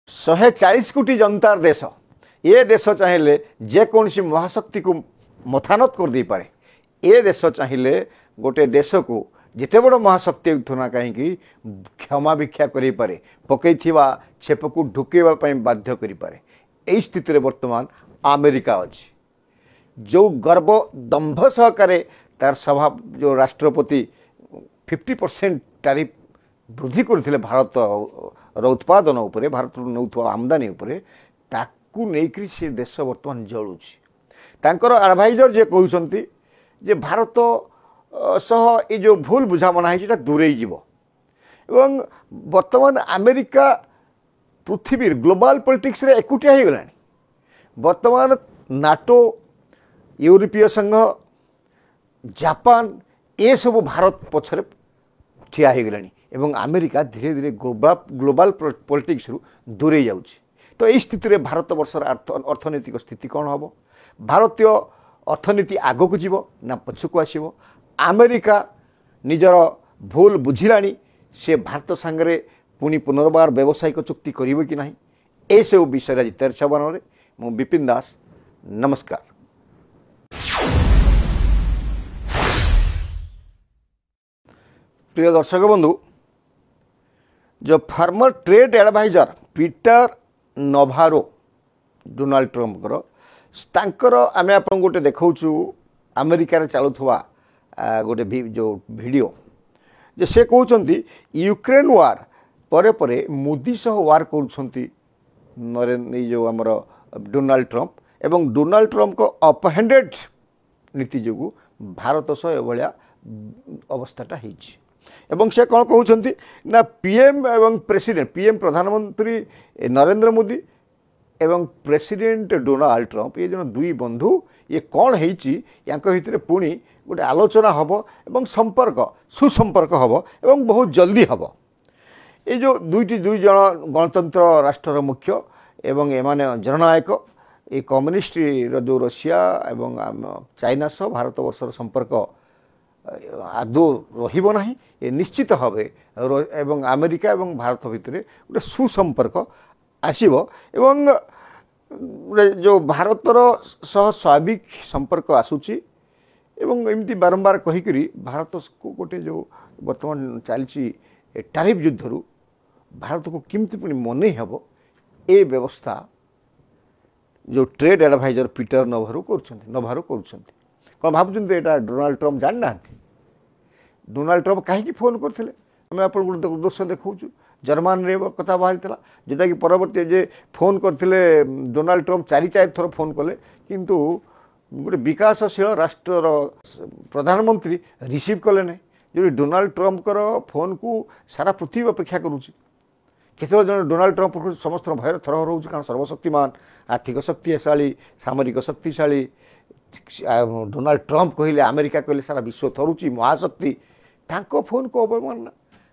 140 कोटी जनतार देश ये देश चाहिए जेकोसी महाशक्ति को मथानत कर दे पारे। ये देश चाहिए गोटे देश को जिते बड़ महाशक्ति होना कहीं क्षमा भिक्षा करे पकई छेप को ढुकेवाई बाध्य करे। यही स्थिति वर्तमान अमेरिका अच्छी जो गर्व दंभ सहकारे तार सभा जो राष्ट्रपति 50% टैरिफ वृद्धि करथिले भारत उत्पादन उपरे भारत नौथुवा आमदानी उपरे ताकू नेकरी से देश वर्तमान जलुछि। तांकर एडवाइजर जे कहउछंती जे भारत सह ये जो भूल बुझामणा है दूरे जीव एवं वर्तमान अमेरिका पृथ्वी ग्लोबल पॉलिटिक्स रे एकुटिया हो गलानी। वर्तमान नाटो यूरोपीय संघ जापान ये सब भारत पछरे ठिया हो गलानी एवं अमेरिका धीरे धीरे ग्लोबल पॉलिटिक्स रु दूरे जाउछि। तो यही स्थिति रे भारत वर्षर अर्थनैतिक स्थिति कौन हम? भारतीय अर्थनीति आग को जीव ना पछकू आसीबो? अमेरिका निजर भूल बुझिलानी से भारत सांगरे पुणी पुनर्बार व्यावसायिक चुक्ति करिबो कि नहीं? ए सब विषय आज चर्चा बनरे मु विपिन दास नमस्कार। प्रिय दर्शक बंधु, जो former trade adviser Peter Navarro Donald Trump आम आप गोटे देखु अमेरिका चलुवा गोटे जो वीडियो जे से कहते यूक्रेन वार परे परे मोदी सह वार कर जो आमर डोनाल्ड ट्रम्प एवं डोनाल्ड ट्रम्प को अपहेंडेड नीति जो भारत सह एभलिया अवस्थाटा होइछि। एवं से कौन कहते ना पीएम एवं प्रेसिडेंट पीएम प्रधानमंत्री नरेंद्र मोदी एवं प्रेसिडेंट डोनाल्ड ट्रम्प ये जन दुई बंधु ये कौन होती पुणी गोटे आलोचना हम एवं संपर्क सुसंपर्क हम एवं बहुत जल्दी हम। ये जो दुई जन गणतंत्र राष्ट्र मुख्य एवं एमाने जननायक ये कम्युनिस्ट जो रशिया एवं चाइना सह भारत वर्षर संपर्क आदौ रहिबो नाही। ये निश्चित भावे एवं अमेरिका एवं भारत भितर गोटे सुसंपर्क आसीबो एवं जो भारतर सह स्वाभाविक संपर्क आसुची एवं एमती बारंबार कहीकि भारत को गोटे जो वर्तमान चलती टैरिफ युद्धरु भारत को किमती पुणी मने हेब ए व्यवस्था जो ट्रेड एडवाइजर पीटर नभारो कर कौन भावुं यहाँ डोनाल्ड ट्रम्प जान ना डोनाल्ड ट्रम्प कहीं फोन करते आम आप दृश्य देखा जर्मान रे कथा बाहरी जोटा कि परवर्ती जे फोन करते डोनाल्ड ट्रम्प 4 थर फोन कले किंतु गोटे विकासशील राष्ट्र प्रधानमंत्री रिसीव कले ना जो डोनाल्ड ट्रम्प फोन को सारा पृथ्वी अपेक्षा करुच्ची। केत डोनाल्ड ट्रम्प समस्त भयर थर रोचे कारण सर्वशक्तिमान आर्थिक शक्तिशाली सामरिक शक्तिशाली डोनाल्ड ट्रम्प कहले अमेरिका कहले सारा विश्व थरुची महाशक्ति तांको फोन को अवमानना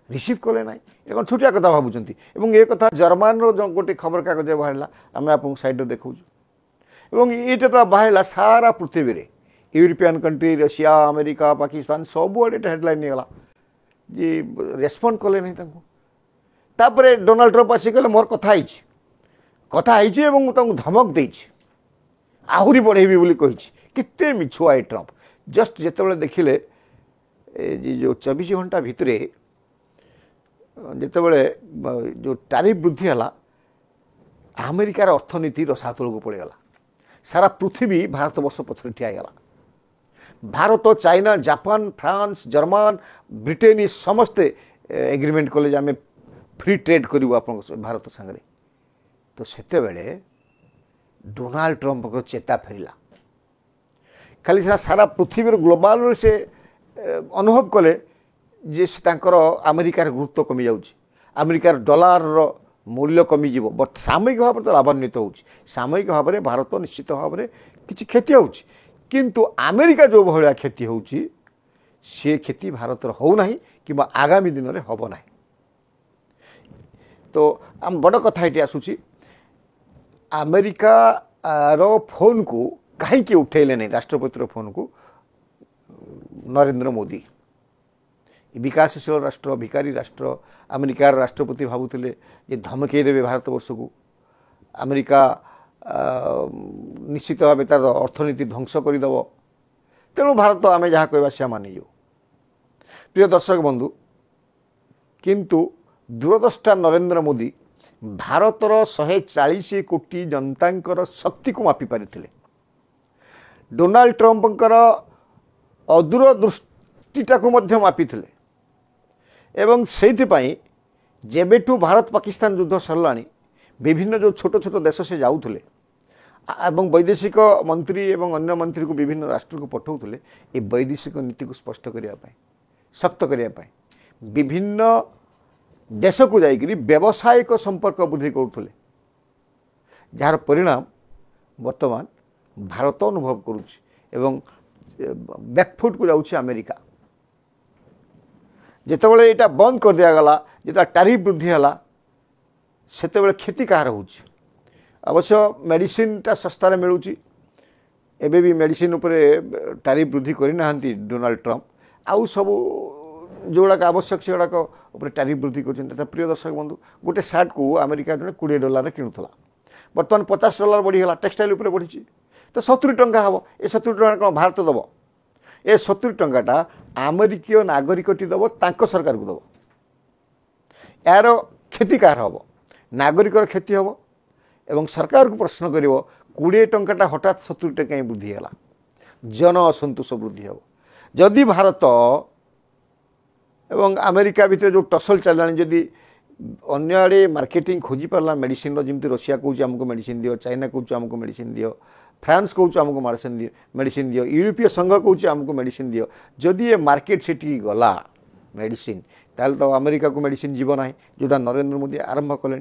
रिसीव कले ना कौन छोटिया कथा भावुंट ये कथा जर्मान गोटे खबर कागज बाहर आम आप साइड देखा ये तो बाहर सारा पृथ्वी रे European country Russia America Pakistan सबुआड़े हेडलाइन गला जी रेस्पॉन्ड कले नहीं तापर डोनाल्ड ट्रम्प आसिक मोर कथा धमक दे आहरी बढ़ेबी बोली कही कितने मिछुआ ए ट्रम्प जस्ट जिते देखिले जो 24 घंटा भितर जिते जो टैरिफ वृद्धि है अमेरिकार अर्थनीति रसातल को पड़ेगा सारा पृथ्वी भारत वर्ष पछरे ठियागला। Bharat China Japan France German Britain ये समस्ते एग्रीमेंट कले आम फ्री ट्रेड करूँ आप भारत सांगे तो सेते बेले डोनाल्ड ट्रम्प को चेता फेरला खाली सारा पृथ्वी ग्लोबल से अनुभव कले जे अमेरिकार गुरुत्व कमी जाऊँगी अमेरिकार डॉलर मूल्य कमिज बट सामयिक भाव तो लाभान्वित हो सामयिक भाव में भारत निश्चित भाव में किसी क्षति हो किंतु अमेरिका जो भाया क्षति हो क्षति भारत होना कि आगामी दिन में हम ना। तो आम बड़ कथा ये आसूँ अमेरिका रो फोन को कहीं उठेले नहीं राष्ट्रपति फोन को नरेंद्र मोदी विकासशील राष्ट्र भिकारी राष्ट्र अमेरिकार राष्ट्रपति भावुले ये धमकई देवे भारतवर्ष को अमेरिका निश्चित भाव तार अर्थनीति ध्वंस करदेव तेणु भारत आम जहाँ कहवा से मानिज प्रिय दर्शक बंधु किंतु दूरदृष्टा नरेंद्र मोदी भारतर 140 कोटी जनतांकर शक्ति को मापी पारिथिले डोनाल्ड ट्रंपकर अदूरदृष्टिटा को मध्य मापिथिले एवं सेइथिपाई जेबेठू भारत पाकिस्तान युद्ध सरलाणी विभिन्न जो छोट छोट देश से जाऊले एवं वैदेशिक मंत्री एवं अन्य मंत्री को विभिन्न राष्ट्र को पठाऊले ये वैदेशिक नीति को स्पष्ट करने शक्त करने विभिन्न देश को जाकरी व्यावसायिक संपर्क वृद्धि करुले जार परिणाम वर्तमान भारत अनुभव करुच्ची एवं बैकफुट को जाऊँगी अमेरिका जितेबाला यहाँ बंद कर दिगला जो टैरिफ वृद्धि है सेते क्षति कहार हो अवश्य मेडिसिनटा सस्तार मिलूँ एबे भी मेडिसिन उपरे टैरिफ वृद्धि करना डोनाल्ड ट्रंप आउ सब जोड़ाक आवश्यक से गुड़ाक टैरिफ वृद्धि कर प्रिय दर्शक बंधु गोटे सार्ट को अमेरिका जो $20 किणुला बर्तमान $50 बढ़ीगला टेक्सटाइल उपर बढ़ी तो 70 टंका हम ए 70 टंका कौन भारत दब ए 70 टंकाटा अमेरिकीय नागरिकटी दब तांको सरकार को दब यार क्षति कार हम नागरिकर क्षति हम एवं सरकार को प्रश्न कर 20 टंकाटा हठात 70 टंका वृद्धि है जन असंतोष वृद्धि हम जदि भारत एवं अमेरिका भितर जो टसल चलानी जदि अन्य आड़े मार्केटिंग खोजी पारा मेडिसिन जमी रशिया कौच आमको मेडिसिन दियो चाइना कौच आमको मेडिसिन दियो फ्रांस कौच आमको मेडिसिन दियो यूरोपीय संघ कौच आमको मेडिसिन दियो जदि ये मार्केट से गला मेडिसिन ताल तो अमेरिका को मेडिसिन जीव ना जोटा नरेंद्र मोदी आरंभ कले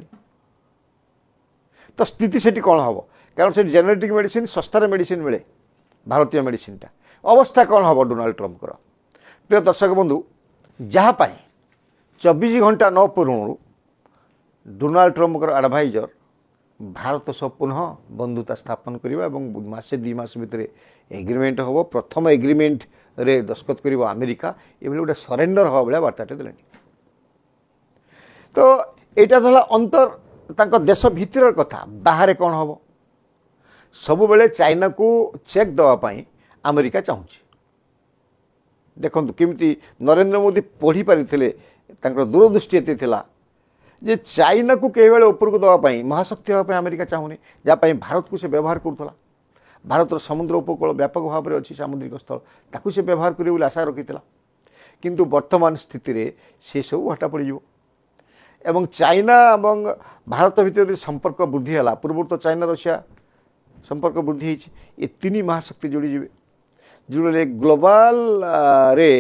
तो स्थिति से कौन हम कारण से जेनेटिक मेडिसिन सस्तार मेडिसिन मिले भारतीय मेडिसिनटा अवस्था कौन हम डोनाल्ड ट्रंपर प्रिय दर्शक बंधु जहाँपाई 24 घंटा न पूर्णु डोनाल्ड ट्रंपर एडवाइजर भारत सह पुनः बंधुता स्थापन करवा मासे 2 मास भितर एग्रीमेंट हम प्रथम एग्रीमेंट रे दस्खत कर अमेरिका ये गोटे सरेंडर हवा भाया बार्ताटे देले तो यहाँ था अंतर देश भितर कथा बाहर कौन हम सब बेले चाइना को चेक दवापाई अमेरिका चाहूँगी देखो केमती नरेंद्र मोदी पढ़ी पारिथिले दूरदृष्टि एते थिला जे चाइना को कई बेले ऊपर को दवापाई महाशक्ति हाँपाई अमेरिका चाहूनी जहाँपाई भारत को से व्यवहार करूला भारत समुद्र उपकूल व्यापक भाव में अच्छी सामुद्रिक स्थल ताकू से व्यवहार करें आशा रखी किंतु वर्तमान स्थिति रे से सब हटा पड़ एवं चाइना एवं भारत भितर संपर्क वृद्धि है पूर्व तो चाइना रशिया संपर्क वृद्धि ये 3 महाशक्ति जोड़ीजे जोड़े ग्लोबल रे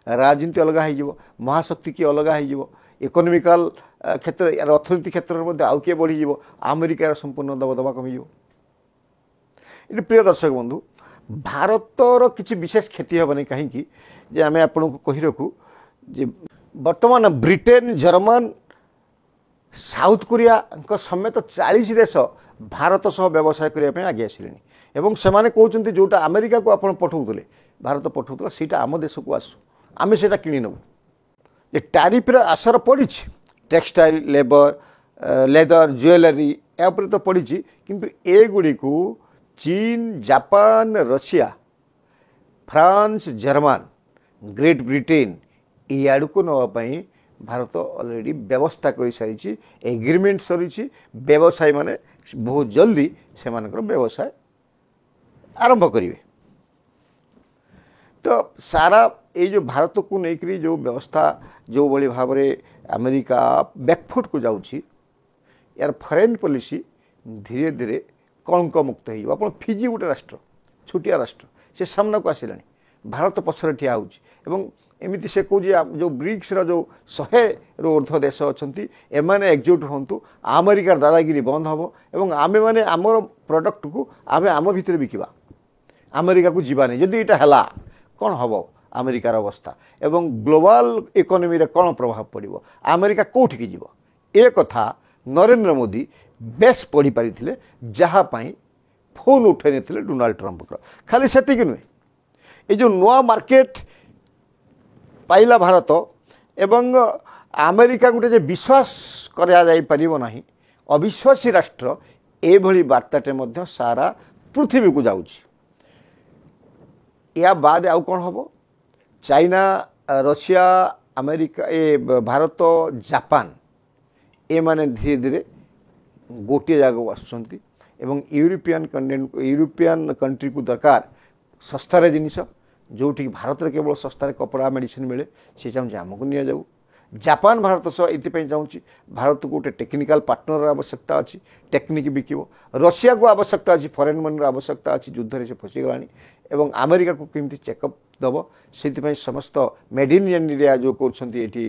राजनीति अलग हो महाशक्ति की अलग हो इकोनॉमिकल क्षेत्र यार अर्थनीति क्षेत्र में आउ किए बढ़ी अमेरिकार संपूर्ण दबदबा कमी ये प्रिय दर्शक बंधु भारतर किसी विशेष क्षति हेनी कहीं आम आपको कही रखू जे वर्तमान ब्रिटेन जर्मन साउथ कोरिया समेत 40 देश भारत सह व्यवसाय करने आगे आसिले एवं से कहते जोटा अमेरिका को आप पठाऊले भारत पठाऊला सीटा आम देश को आसू आम से कि नबू ये टैरिफ आसर पड़ी टेक्सटाइल लेदर ज्वेलरी या तो पड़ी किंतु एगुड़ी को चीन Japan Russia France German Great Britain याड़ को नापी भारत ऑलरेडी व्यवस्था कर सारी एग्रीमेंट सरी व्यवसायी माने बहुत जल्दी से व्यवसाय आरंभ करेंगे तो सारा ये जो भारत को लेकर जो व्यवस्था जो भाई भाव में अमेरिका बैकफुट को जाऊँगी यार फॉरेन पॉलिसी धीरे धीरे कलंक मुक्त हो फिजी गोटे राष्ट्र छोटिया राष्ट्र से सामना को आसला भारत पछर ठिया होगी एमती से कहे जो ब्रिक्स जो 100 रु ऊर्ध्व देश अच्छा एमाने एकजुट हूँ अमेरिकार दादागिरी बंद हम और आमे माने आमर प्रोडक्ट को आमे आम भितर बिकवा अमेरिका को जीवानी जदि यहाँ है कौन हम अमेरिकार अवस्था एवं ग्लोबल इकोनॉमी रे कौन प्रभाव पड़ो अमेरिका कौटिकी जीव ए कथा नरेंद्र मोदी बेस पढ़ी पारी जहाँपाई फोन उठे नहीं डोनाल्ड ट्रंप खाली से नुहे ये जो नुआ मार्केट पाइला भारत ଏବଂ ଆମେରିକା ଗୋଟେ ଯେ ବିଶ୍ୱାସ କରାଯାଇପାରିବ ନାହିଁ, ଅବିଶ୍ୱାସୀ ରାଷ୍ଟ୍ର, ଏଭଳି ବାର୍ତ୍ତାଟେ ମଧ୍ୟ ସାରା ପୃଥିବୀକୁ ଯାଉଛି। ଏହା ବାଦ ଆଉ କ'ଣ ହେବ? China, Russia, America, Bharat, Japan ଏମାନେ ଧୀରେ ଧୀରେ ଗୋଟିଏ ଜାଗାକୁ ଆସୁଛନ୍ତି ଏବଂ ୟୁରୋପିଆନ୍ କଣ୍ଟ୍ରିକୁ ଦରକାର ଶସ୍ତାରେ ଜିନିଷ, ଯେଉଁଠିକି ଭାରତରେ କେବଳ ଶସ୍ତାରେ କପଡ଼ା ମେଡ଼ିସିନ ମିଳେ, ସେ ଚାହୁଁଛି ଆମକୁ ନିଆଯାଉ। ଜାପାନ ଭାରତ ସହ ଏଥିପାଇଁ ଚାହୁଁଛି ଭାରତକୁ ଗୋଟେ ଟେକ୍ନିକାଲ ପାର୍ଟନର ଆବଶ୍ୟକତା ଅଛି, ଟେକ୍ନିକ୍ ବିକିବ। ରଷିଆକୁ ଆବଶ୍ୟକତା ଅଛି, ଫରେନ୍ ମନିର ଆବଶ୍ୟକତା ଅଛି, ଯୁଦ୍ଧରେ ସେ ଫସିଗଲାଣି ଏବଂ ଆମେରିକାକୁ କେମିତି ଚେକଅପ୍ ଦେବ, ସେଥିପାଇଁ ସମସ୍ତ ମେଡ୍ ଇନ୍ ଇଣ୍ଡିଆ ଯେଉଁ କରୁଛନ୍ତି ଏଠି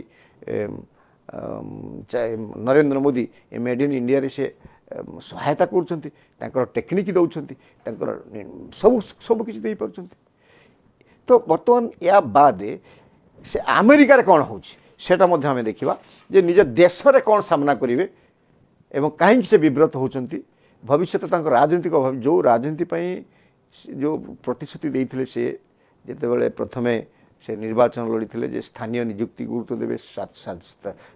ନରେନ୍ଦ୍ର ମୋଦି, ଏ ମେଡ୍ ଇନ୍ ଇଣ୍ଡିଆରେ ସେ ସହାୟତା କରୁଛନ୍ତି, ତାଙ୍କର ଟେକ୍ନିକ୍ ଦେଉଛନ୍ତି, ତାଙ୍କର ସବୁ କିଛି ଦେଇପାରୁଛନ୍ତି। ତ ବର୍ତ୍ତମାନ ଏହା ବାଦେ ସେ ଆମେରିକାରେ କ'ଣ ହେଉଛି সেটা ମଧ୍ୟ ଆମେ ଦେଖିବା ଯେ ନିଜ ଦେଶରେ କ'ଣ ସାମ୍ନା କରିବେ ଏବଂ କାହିଁକି ସେ ବିବ୍ରତ ହେଉଛନ୍ତି। ଭବିଷ୍ୟତ ତାଙ୍କ ରାଜନୈତିକ ଯେଉଁ ରାଜନୀତି ପାଇଁ ଯେଉଁ ପ୍ରତିଶ୍ରୁତି ଦେଇଥିଲେ, ସେ ଯେତେବେଳେ ପ୍ରଥମେ ସେ ନିର୍ବାଚନ ଲଢ଼ିଥିଲେ ଯେ ସ୍ଥାନୀୟ ନିଯୁକ୍ତି ଗୁରୁତ୍ୱ ଦେବେ,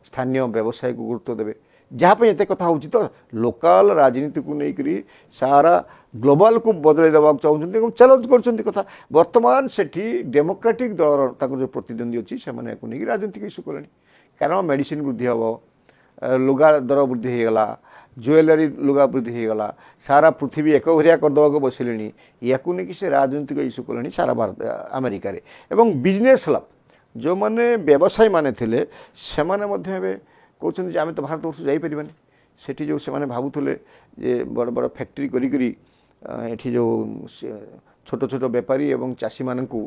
ସ୍ଥାନୀୟ ବ୍ୟବସାୟକୁ ଗୁରୁତ୍ୱ ଦେବେ, ଯାହା ପାଇଁ ଏତେ କଥା ହେଉଛି ତ ଲୋକାଲ ରାଜନୀତିକୁ ନେଇକରି ସାରା ଗ୍ଲୋବାଲକୁ ବଦଳାଇ ଦେବାକୁ ଚାହୁଁଛନ୍ତି ଏବଂ ଚ୍ୟାଲେଞ୍ଜ କରୁଛନ୍ତି କଥା। ବର୍ତ୍ତମାନ ସେଠି ଡେମୋକ୍ରାଟିକ୍ ଦଳର ତାଙ୍କର ଯେଉଁ ପ୍ରତିଦ୍ୱନ୍ଦ୍ୱୀ ଅଛି ସେମାନେ ୟାକୁ ନେଇକି ରାଜନୀତିକ ଇସ୍ୟୁ କଲେଣି। କାରଣ ମେଡ଼ିସିନ ବୃଦ୍ଧି ହେବ, ଲୁଗା ଦର ବୃଦ୍ଧି ହୋଇଗଲା, ଜୁଏଲାରୀ ଲୁଗା ବୃଦ୍ଧି ହୋଇଗଲା, ସାରା ପୃଥିବୀ ଏକଘରିଆ କରିଦେବାକୁ ବସିଲେଣି, ୟାକୁ ନେଇକି ସେ ରାଜନୈତିକ ଇସ୍ୟୁ କଲେଣି ସାରା ଆମେରିକାରେ। ଏବଂ ବିଜନେସ୍ କ୍ଲବ୍ ଯେଉଁମାନେ ବ୍ୟବସାୟୀମାନେ ଥିଲେ ସେମାନେ ମଧ୍ୟ ଏବେ କହୁଛନ୍ତି ଯେ ଆମେ ତ ଭାରତ ବର୍ଷ ଯାଇପାରିବାନି। ସେଠି ଯେଉଁ ସେମାନେ ଭାବୁଥିଲେ ଯେ ବଡ଼ ବଡ଼ ଫ୍ୟାକ୍ଟ୍ରି କରିକିରି ଏଠି ଯେଉଁ ଛୋଟ ଛୋଟ ବେପାରୀ ଏବଂ ଚାଷୀମାନଙ୍କୁ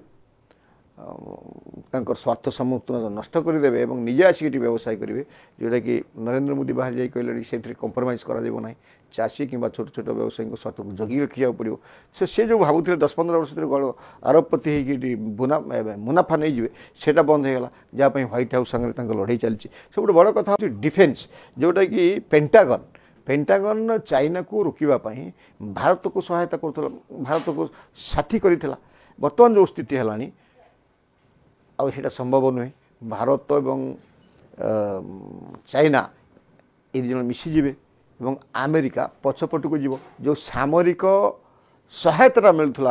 ତାଙ୍କର ସ୍ୱାର୍ଥ ସମର୍ଥନ ନଷ୍ଟ କରିଦେବେ ଏବଂ ନିଜେ ଆସିକି ଏଠି ବ୍ୟବସାୟ କରିବେ, ଯେଉଁଟାକି ନରେନ୍ଦ୍ର ମୋଦି ବାହାରି ଯାଇ କହିଲେଣି ସେଥିରେ କମ୍ପ୍ରମାଇଜ୍ କରାଯିବ ନାହିଁ। ଚାଷୀ କିମ୍ବା ଛୋଟ ଛୋଟ ବ୍ୟବସାୟୀଙ୍କ ସ୍ୱାର୍ଥକୁ ଜଗିକି ରଖିବାକୁ ପଡ଼ିବ। ସେ ଯେଉଁ ଭାବୁଥିଲେ 10-15 ବର୍ଷ ଭିତରେ ଆରୋପପତି ହେଇକି ଏଠି ମୁନାଫା ନେଇଯିବେ, ସେଇଟା ବନ୍ଦ ହୋଇଗଲା, ଯାହା ପାଇଁ ହ୍ୱାଇଟ୍ ହାଉସ୍ ସାଙ୍ଗରେ ତାଙ୍କ ଲଢ଼େଇ ଚାଲିଛି। ସବୁଠୁ ବଡ଼ କଥା ହେଉଛି ଡିଫେନ୍ସ, ଯେଉଁଟାକି ପେଣ୍ଟାଗନ୍ ଚାଇନାକୁ ରୋକିବା ପାଇଁ ଭାରତକୁ ସହାୟତା କରୁଥିଲା, ଭାରତକୁ ସାଥୀ କରିଥିଲା। ବର୍ତ୍ତମାନ ଯେଉଁ ସ୍ଥିତି ହେଲାଣି ଆଉ ସେଇଟା ସମ୍ଭବ ନୁହେଁ। ଭାରତ ଏବଂ ଚାଇନା ଏ ଦୁଇ ଜଣ ମିଶିଯିବେ ଏବଂ ଆମେରିକା ପଛପଟକୁ ଯିବ। ଯେଉଁ ସାମରିକ ସହାୟତାଟା ମିଳୁଥିଲା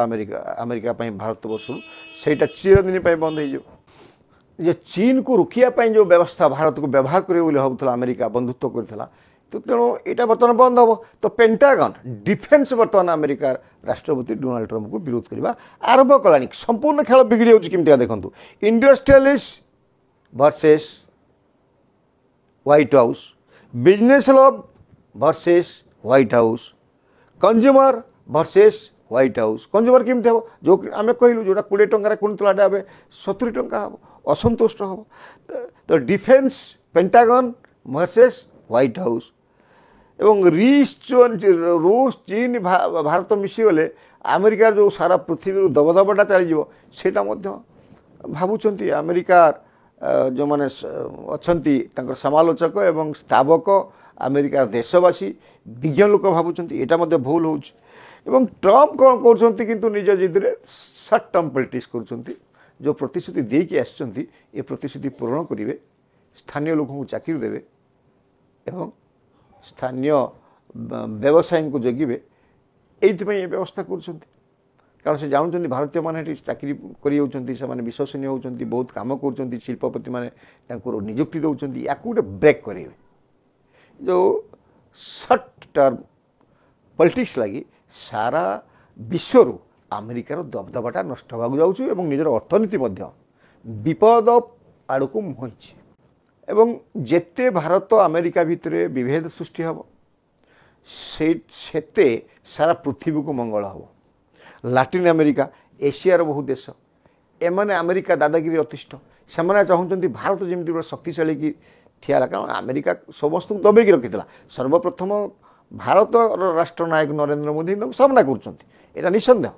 ଆମେରିକା ପାଇଁ ଭାରତବର୍ଷରୁ, ସେଇଟା ଚିରଦିନ ପାଇଁ ବନ୍ଦ ହୋଇଯିବ। ଯେ ଚୀନକୁ ରୋକିବା ପାଇଁ ଯେଉଁ ବ୍ୟବସ୍ଥା ଭାରତକୁ ବ୍ୟବହାର କରିବ ବୋଲି ଭାବୁଥିଲା ଆମେରିକା, ବନ୍ଧୁତ୍ୱ କରିଥିଲା, ତ ତେଣୁ ଏଇଟା ବର୍ତ୍ତମାନ ବନ୍ଦ ହେବ। ତ ପେଣ୍ଟାଗନ୍ ଡିଫେନ୍ସ ବର୍ତ୍ତମାନ ଆମେରିକା ରାଷ୍ଟ୍ରପତି ଡୋନାଲ୍ଡ ଟ୍ରମ୍ପକୁ ବିରୋଧ କରିବା ଆରମ୍ଭ କଲାଣି। ସମ୍ପୂର୍ଣ୍ଣ ଖେଳ ବିଗିଡ଼ି ଯାଉଛି କେମିତିକା ଦେଖନ୍ତୁ। Industrialist versus white house, business club versus white house, consumer versus white house. Consumer କେମିତି ହେବ? ଯେଉଁ ଆମେ କହିଲୁ ଯେଉଁଟା 20 ଟଙ୍କାରେ କିଣୁଥିଲାଟା ଏବେ 70 ଟଙ୍କା ହେବ, ଅସନ୍ତୁଷ୍ଟ ହେବ। ତ defence Pentagon versus white house ଏବଂ ରୁଷ, ଚୀନ, ଭାରତ ମିଶିଗଲେ ଆମେରିକାର ଯେଉଁ ସାରା ପୃଥିବୀରୁ ଦବଦବଟା ଚାଲିଯିବ, ସେଇଟା ମଧ୍ୟ ଭାବୁଛନ୍ତି ଆମେରିକାର ଯେଉଁମାନେ ଅଛନ୍ତି ତାଙ୍କର ସମାଲୋଚକ ଏବଂ ସ୍ତାବକ, ଆମେରିକାର ଦେଶବାସୀ, ବିଜ୍ଞ ଲୋକ ଭାବୁଛନ୍ତି ଏଇଟା ମଧ୍ୟ ଭୁଲ ହେଉଛି। ଏବଂ ଟ୍ରମ୍ପ କ'ଣ କରୁଛନ୍ତି କିନ୍ତୁ ନିଜ ଜିଦ୍ରେ ସର୍ଟ ଟର୍ମ ପଲିଟିକ୍ସ କରୁଛନ୍ତି। ଯେଉଁ ପ୍ରତିଶ୍ରୁତି ଦେଇକି ଆସିଛନ୍ତି ଏ ପ୍ରତିଶ୍ରୁତି ପୂରଣ କରିବେ, ସ୍ଥାନୀୟ ଲୋକଙ୍କୁ ଚାକିରି ଦେବେ ଏବଂ ସ୍ଥାନୀୟ ବ୍ୟବସାୟୀଙ୍କୁ ଜଗିବେ, ଏଇଥିପାଇଁ ଏ ବ୍ୟବସ୍ଥା କରୁଛନ୍ତି। କାରଣ ସେ ଜାଣୁଛନ୍ତି ଭାରତୀୟମାନେ ଏଠି ଚାକିରି କରିଯାଉଛନ୍ତି, ସେମାନେ ବିଶ୍ୱସନୀୟ ହେଉଛନ୍ତି, ବହୁତ କାମ କରୁଛନ୍ତି, ଶିଳ୍ପପତିମାନେ ତାଙ୍କୁ ନିଯୁକ୍ତି ଦେଉଛନ୍ତି, ୟାକୁ ଗୋଟେ ବ୍ରେକ୍ କରିବେ। ଯେଉଁ ସର୍ଟ ଟର୍ମ ପଲିଟିକ୍ସ ଲାଗି ସାରା ବିଶ୍ୱରୁ ଆମେରିକାର ଦବଦବାଟା ନଷ୍ଟ ହେବାକୁ ଯାଉଛି ଏବଂ ନିଜର ଅର୍ଥନୀତି ମଧ୍ୟ ବିପଦ ଆଡ଼କୁ ମୁହଁଇଛି। ଏବଂ ଯେତେ ଭାରତ ଆମେରିକା ଭିତରେ ବିଭେଦ ସୃଷ୍ଟି ହେବ, ସେତେ ସାରା ପୃଥିବୀକୁ ମଙ୍ଗଳ ହେବ। ଲାଟିନ୍ ଆମେରିକା, ଏସିଆର ବହୁ ଦେଶ, ଏମାନେ ଆମେରିକା ଦାଦାଗିରି ଅତିଷ୍ଠ। ସେମାନେ ଚାହୁଁଛନ୍ତି ଭାରତ ଯେମିତି ଗୋଟେ ଶକ୍ତିଶାଳୀ କି ଠିଆ ହେଲା। କାରଣ ଆମେରିକା ସମସ୍ତଙ୍କୁ ଦବେଇକି ରଖିଥିଲା। ସର୍ବପ୍ରଥମ ଭାରତର ରାଷ୍ଟ୍ରନାୟକ ନରେନ୍ଦ୍ର ମୋଦି ତାଙ୍କୁ ସାମ୍ନା କରୁଛନ୍ତି, ଏଇଟା ନିଃସନ୍ଦେହ।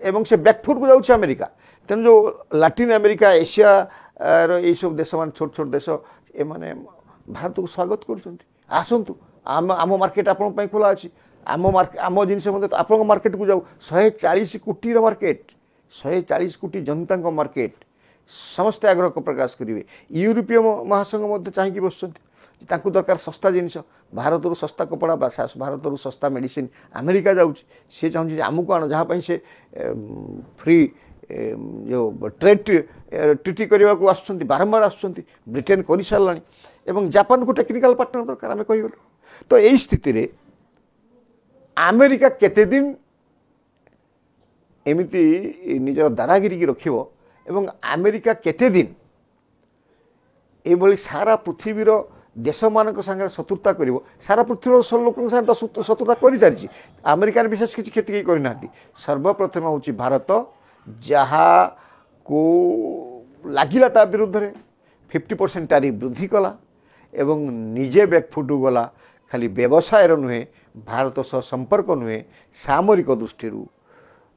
ଏବଂ ସେ ବ୍ୟାକଫୁଟକୁ ଯାଉଛି ଆମେରିକା। ତେଣୁ ଯେଉଁ ଲାଟିନ୍ ଆମେରିକା, ଏସିଆର ଏଇସବୁ ଦେଶମାନେ ଛୋଟ ଛୋଟ ଦେଶ, ଏମାନେ ଭାରତକୁ ସ୍ୱାଗତ କରୁଛନ୍ତି। ଆସନ୍ତୁ, ଆମ ମାର୍କେଟ ଆପଣଙ୍କ ପାଇଁ ଖୋଲା ଅଛି, ଆମ ଜିନିଷ ମଧ୍ୟ ଆପଣଙ୍କ ମାର୍କେଟକୁ ଯାଉ। 140 କୋଟିର ମାର୍କେଟ, 140 କୋଟି ଜନତାଙ୍କ ମାର୍କେଟ, ସମସ୍ତେ ଆଗ୍ରହ ପ୍ରକାଶ କରିବେ। ୟୁରୋପୀୟ ମହାସଂଘ ମଧ୍ୟ ଚାହିଁକି ବସୁଛନ୍ତି, ତାଙ୍କୁ ଦରକାର ଶସ୍ତା ଜିନିଷ। ଭାରତରୁ ଶସ୍ତା କପଡ଼ା ବା ଭାରତରୁ ଶସ୍ତା ମେଡ଼ିସିନ ଆମେରିକା ଯାଉଛି, ସେ ଚାହୁଁଛି ଯେ ଆମକୁ ଆଣ, ଯାହା ପାଇଁ ସେ ଫ୍ରି ଯେଉଁ ଟ୍ରେଡ୍ ଟ୍ରିଟି କରିବାକୁ ଆସୁଛନ୍ତି, ବାରମ୍ବାର ଆସୁଛନ୍ତି। ବ୍ରିଟେନ୍ କରିସାରିଲାଣି ଏବଂ ଜାପାନକୁ ଟେକ୍ନିକାଲ ପାର୍ଟନର ଦରକାର ଆମେ କହିଗଲୁ। ତ ଏଇ ସ୍ଥିତିରେ ଆମେରିକା କେତେ ଦିନ ଏମିତି ନିଜର ଦାଦାଗିରିକି ରଖିବ ଏବଂ ଆମେରିକା କେତେ ଦିନ ଏଇଭଳି ସାରା ପୃଥିବୀର ଦେଶମାନଙ୍କ ସାଙ୍ଗରେ ଶତ୍ରୁତା କରିବ? ସାରା ପୃଥିବୀର ଲୋକଙ୍କ ସାଙ୍ଗରେ ଶତ୍ରୁତା କରିସାରିଛି, ଆମେରିକାର ବିଶେଷ କିଛି କ୍ଷତି କେହି କରିନାହାନ୍ତି। ସର୍ବପ୍ରଥମେ ହେଉଛି ଭାରତ, ଯାହାକୁ ଲାଗିଲା ତା ବିରୁଦ୍ଧରେ 50% ଟାରିଫ୍ ବୃଦ୍ଧି କଲା ଏବଂ ନିଜେ ବ୍ୟାକଫୁଟ୍ ଗଲା। ଖାଲି ବ୍ୟବସାୟର ନୁହେଁ, ଭାରତ ସହ ସମ୍ପର୍କ ନୁହେଁ, ସାମରିକ ଦୃଷ୍ଟିରୁ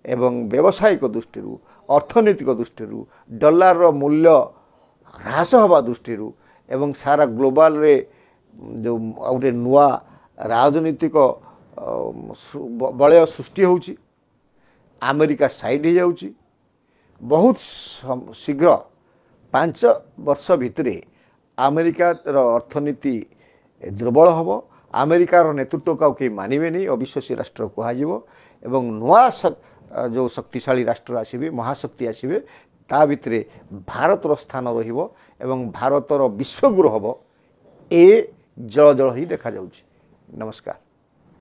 ଏବଂ ବ୍ୟବସାୟିକ ଦୃଷ୍ଟିରୁ, ଅର୍ଥନୈତିକ ଦୃଷ୍ଟିରୁ, ଡଲାରର ମୂଲ୍ୟ ହ୍ରାସ ହେବା ଦୃଷ୍ଟିରୁ ଏବଂ ସାରା ଗ୍ଲୋବାଲରେ ଯେଉଁ ଗୋଟେ ନୂଆ ରାଜନୈତିକ ବଳୟ ସୃଷ୍ଟି ହେଉଛି, ଆମେରିକା ସାଇଡ୍ ହେଇଯାଉଛି। ବହୁତ ଶୀଘ୍ର 5 ବର୍ଷ ଭିତରେ ଆମେରିକାର ଅର୍ଥନୀତି ଦୁର୍ବଳ ହେବ, ଆମେରିକାର ନେତୃତ୍ୱକୁ ଆଉ କେହି ମାନିବେନି, ଅବିଶ୍ୱାସୀ ରାଷ୍ଟ୍ର କୁହାଯିବ ଏବଂ ନୂଆ ଯେଉଁ ଶକ୍ତିଶାଳୀ ରାଷ୍ଟ୍ର ଆସିବେ, ମହାଶକ୍ତି ଆସିବେ, ତା ଭିତରେ ଭାରତର ସ୍ଥାନ ରହିବ ଏବଂ ଭାରତର ବିଶ୍ୱଗୁରୁ ହେବ। ଏ ଜଳ ଜଳ ହିଁ ଦେଖାଯାଉଛି। ନମସ୍କାର।